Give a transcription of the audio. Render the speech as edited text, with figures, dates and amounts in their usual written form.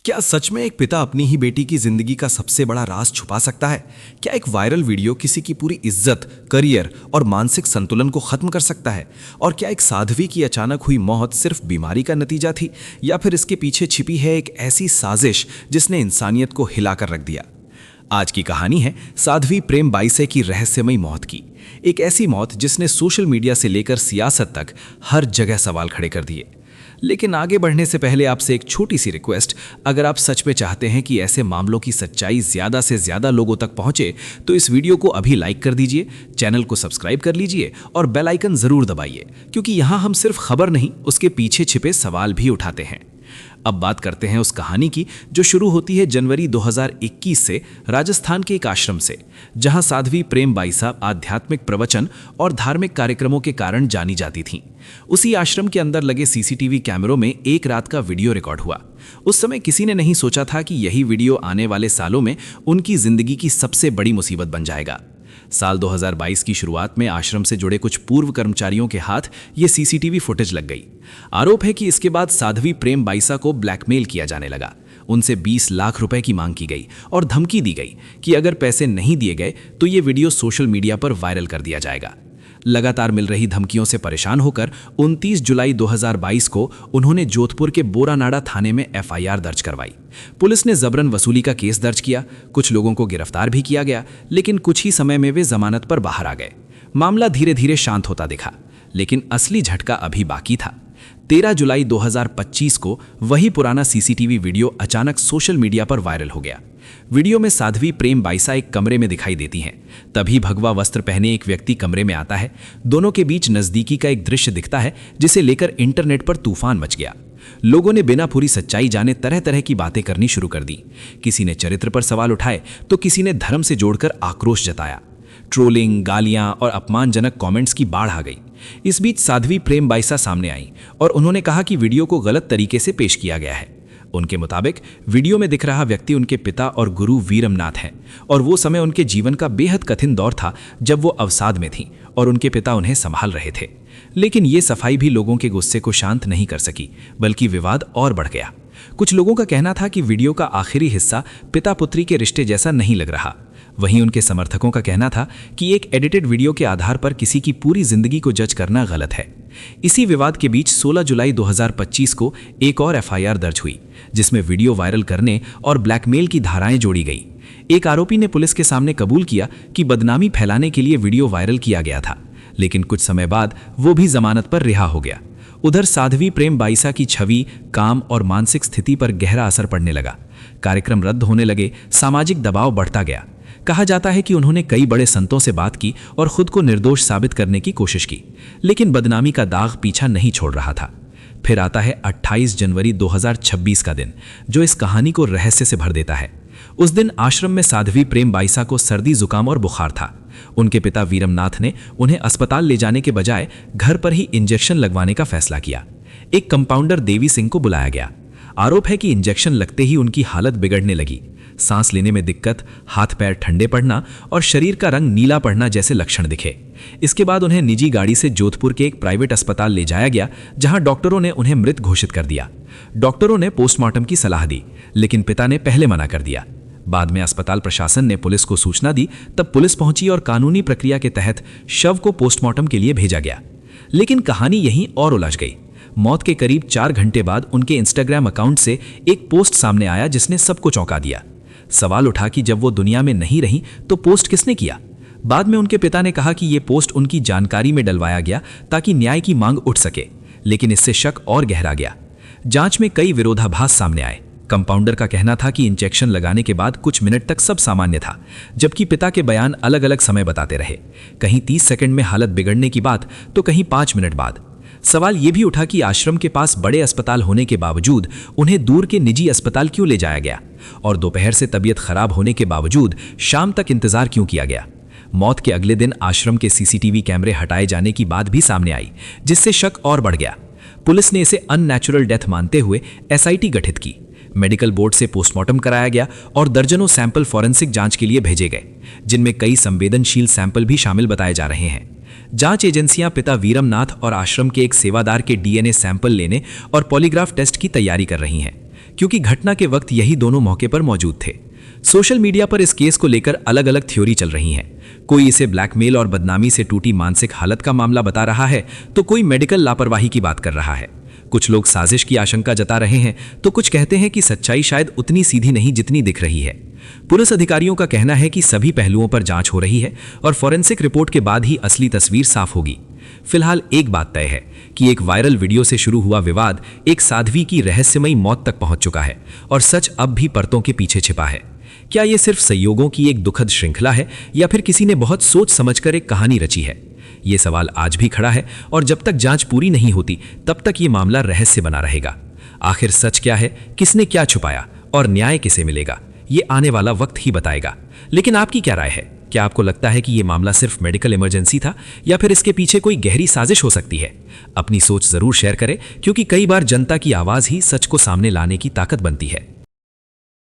क्या सच में एक पिता अपनी ही बेटी की जिंदगी का सबसे बड़ा राज छुपा सकता है? क्या एक वायरल वीडियो किसी की पूरी इज्जत, करियर और मानसिक संतुलन को खत्म कर सकता है? और क्या एक साध्वी की अचानक हुई मौत सिर्फ बीमारी का नतीजा थी, या फिर इसके पीछे छिपी है एक ऐसी साजिश जिसने इंसानियत को हिलाकर रख दिया? आज की कहानी है साध्वी प्रेम बाईसे की रहस्यमयी मौत की। एक ऐसी मौत जिसने सोशल मीडिया से लेकर सियासत तक हर जगह सवाल खड़े कर दिए। लेकिन आगे बढ़ने से पहले आपसे एक छोटी सी रिक्वेस्ट, अगर आप सच में चाहते हैं कि ऐसे मामलों की सच्चाई ज्यादा से ज्यादा लोगों तक पहुंचे, तो इस वीडियो को अभी लाइक कर दीजिए, चैनल को सब्सक्राइब कर लीजिए और बेल आइकन जरूर दबाइए, क्योंकि यहां हम सिर्फ खबर नहीं, उसके पीछे छिपे सवाल भी उठाते हैं। अब बात करते हैं उस कहानी की जो शुरू होती है जनवरी 2021 से राजस्थान के एक आश्रम से, जहां साध्वी प्रेम बाईसा आध्यात्मिक प्रवचन और धार्मिक कार्यक्रमों के कारण जानी जाती थीं। उसी आश्रम के अंदर लगे सीसीटीवी कैमरों में एक रात का वीडियो रिकॉर्ड हुआ। उस समय किसी ने नहीं सोचा था कि यही वीडियो आने वाले सालों में उनकी जिंदगी की सबसे बड़ी मुसीबत बन जाएगा। साल 2022 की शुरुआत में आश्रम से जुड़े कुछ पूर्व कर्मचारियों के हाथ ये सीसीटीवी फुटेज लग गई। आरोप है कि इसके बाद साध्वी प्रेम बाईसा को ब्लैकमेल किया जाने लगा। उनसे 20 लाख रुपए की मांग की गई और धमकी दी गई कि अगर पैसे नहीं दिए गए तो ये वीडियो सोशल मीडिया पर वायरल कर दिया जाएगा। लगातार मिल रही धमकियों से परेशान होकर 29 जुलाई 2022 को उन्होंने जोधपुर के बोरानाड़ा थाने में एफआईआर दर्ज करवाई। पुलिस ने जबरन वसूली का केस दर्ज किया, कुछ लोगों को गिरफ्तार भी किया गया, लेकिन कुछ ही समय में वे जमानत पर बाहर आ गए। मामला धीरे धीरे शांत होता दिखा, लेकिन असली झटका अभी बाकी था। 13 जुलाई 2025 को वही पुराना सीसीटीवी वीडियो अचानक सोशल मीडिया पर वायरल हो गया। वीडियो में साध्वी प्रेम बाईसा एक कमरे में दिखाई देती हैं। तभी भगवा वस्त्र पहने एक व्यक्ति कमरे में आता है। दोनों के बीच नजदीकी का एक दृश्य दिखता है जिसे लेकर इंटरनेट पर तूफान मच गया। लोगों ने बिना पूरी सच्चाई जाने तरह तरह की बातें करनी शुरू कर दी। किसी ने चरित्र पर सवाल उठाए तो किसी ने धर्म से जोड़कर आक्रोश जताया। ट्रोलिंग, गालियां और अपमानजनक कमेंट्स की बाढ़ आ गई। इस बीच साध्वी प्रेम बाईसा सामने आई और उन्होंने कहा कि वीडियो को गलत तरीके से पेश किया गया है। उनके मुताबिक वीडियो में दिख रहा व्यक्ति उनके पिता और गुरु वीरमनाथ हैं, और वो समय उनके जीवन का बेहद कठिन दौर था जब वो अवसाद में थीं और उनके पिता उन्हें संभाल रहे थे। लेकिन ये सफाई भी लोगों के गुस्से को शांत नहीं कर सकी, बल्कि विवाद और बढ़ गया। कुछ लोगों का कहना था कि वीडियो का आखिरी हिस्सा पिता पुत्री के रिश्ते जैसा नहीं लग रहा। वहीं उनके समर्थकों का कहना था कि एक एडिटेड वीडियो के आधार पर किसी की पूरी जिंदगी को जज करना गलत है। इसी विवाद के बीच 16 जुलाई 2025 को एक और एफआईआर दर्ज हुई, जिसमें वीडियो वायरल करने और ब्लैकमेल की धाराएं जोड़ी गई। एक आरोपी ने पुलिस के सामने कबूल किया कि बदनामी फैलाने के लिए वीडियो वायरल किया गया था, लेकिन कुछ समय बाद वो भी जमानत पर रिहा हो गया। उधर साध्वी प्रेम बाईसा की छवि, काम और मानसिक स्थिति पर गहरा असर पड़ने लगा। कार्यक्रम रद्द होने लगे, सामाजिक दबाव बढ़ता गया। कहा जाता है कि उन्होंने कई बड़े संतों से बात की और खुद को निर्दोष साबित करने की कोशिश की, लेकिन बदनामी का दाग पीछा नहीं छोड़ रहा था। फिर आता है 28 जनवरी 2026 का दिन, जो इस कहानी को रहस्य से भर देता है। उस दिन आश्रम में साध्वी प्रेम बाईसा को सर्दी, जुकाम और बुखार था। उनके पिता वीरमनाथ ने उन्हें अस्पताल ले जाने के बजाय घर पर ही इंजेक्शन लगवाने का फैसला किया। एक कंपाउंडर देवी सिंह को बुलाया गया। आरोप है कि इंजेक्शन लगते ही उनकी हालत बिगड़ने लगी। सांस लेने में दिक्कत, हाथ पैर ठंडे पड़ना और शरीर का रंग नीला पड़ना जैसे लक्षण दिखे। इसके बाद उन्हें निजी गाड़ी से जोधपुर के एक प्राइवेट अस्पताल ले जाया गया, जहां डॉक्टरों ने उन्हें मृत घोषित कर दिया। डॉक्टरों ने पोस्टमार्टम की सलाह दी, लेकिन पिता ने पहले मना कर दिया। बाद में अस्पताल प्रशासन ने पुलिस को सूचना दी, तब पुलिस पहुंची और कानूनी प्रक्रिया के तहत शव को पोस्टमार्टम के लिए भेजा गया। लेकिन कहानी यहीं और उलझ गई। मौत के करीब 4 घंटे बाद उनके इंस्टाग्राम अकाउंट से एक पोस्ट सामने आया जिसने सबको चौंका दिया। सवाल उठा कि जब वो दुनिया में नहीं रही तो पोस्ट किसने किया। बाद में उनके पिता ने कहा कि ये पोस्ट उनकी जानकारी में डलवाया गया ताकि न्याय की मांग उठ सके, लेकिन इससे शक और गहरा गया। जांच में कई विरोधाभास सामने आए। कंपाउंडर का कहना था कि इंजेक्शन लगाने के बाद कुछ मिनट तक सब सामान्य था, जबकि पिता के बयान अलग अलग समय बताते रहे। कहीं 30 सेकंड में हालत बिगड़ने की बात तो कहीं 5 मिनट बाद। सवाल यह भी उठा कि आश्रम के पास बड़े अस्पताल होने के बावजूद उन्हें दूर के निजी अस्पताल क्यों ले जाया गया, और दोपहर से तबीयत खराब होने के बावजूद शाम तक इंतजार क्यों किया गया। मौत के अगले दिन आश्रम के सीसीटीवी कैमरे हटाए जाने की बात भी सामने आई, जिससे शक और बढ़ गया। पुलिस ने इसे अननेचुरल डेथ मानते हुए एसआईटी गठित की। मेडिकल बोर्ड से पोस्टमार्टम कराया गया और दर्जनों सैंपल फॉरेंसिक जांच के लिए भेजे गए, जिनमें कई संवेदनशील सैंपल भी शामिल बताए जा रहे हैं। जांच एजेंसियां पिता वीरमनाथ और आश्रम के एक सेवादार के डीएनए सैंपल लेने और पॉलीग्राफ टेस्ट की तैयारी कर रही हैं। क्योंकि घटना के वक्त यही दोनों मौके पर मौजूद थे। सोशल मीडिया पर इस केस को लेकर अलग अलग थ्योरी चल रही हैं। कोई इसे ब्लैकमेल और बदनामी से टूटी मानसिक हालत का मामला बता रहा है, तो कोई मेडिकल लापरवाही की बात कर रहा है। कुछ लोग साजिश की आशंका जता रहे हैं, तो कुछ कहते हैं कि सच्चाई शायद उतनी सीधी नहीं जितनी दिख रही है। पुलिस अधिकारियों का कहना है कि सभी पहलुओं पर जांच हो रही है और फॉरेंसिक रिपोर्ट के बाद ही असली तस्वीर साफ होगी। फिलहाल एक बात तय है कि एक वायरल वीडियो से शुरू हुआ विवाद एक साध्वी की रहस्यमयी मौत तक पहुंच चुका है और सच अब भी परतों के पीछे छिपा है। क्या यह सिर्फ संयोगों की एक दुखद श्रृंखला है या फिर किसी ने बहुत सोच समझकर एक कहानी रची है? ये सवाल आज भी खड़ा है और जब तक जांच पूरी नहीं होती तब तक ये मामला रहस्य बना रहेगा। आखिर सच क्या है, किसने क्या छुपाया और न्याय किसे मिलेगा, ये आने वाला वक्त ही बताएगा। लेकिन आपकी क्या राय है? क्या आपको लगता है कि ये मामला सिर्फ मेडिकल इमरजेंसी था या फिर इसके पीछे कोई गहरी साजिश हो सकती है? अपनी सोच जरूर शेयर करें, क्योंकि कई बार जनता की आवाज ही सच को सामने लाने की ताकत बनती है।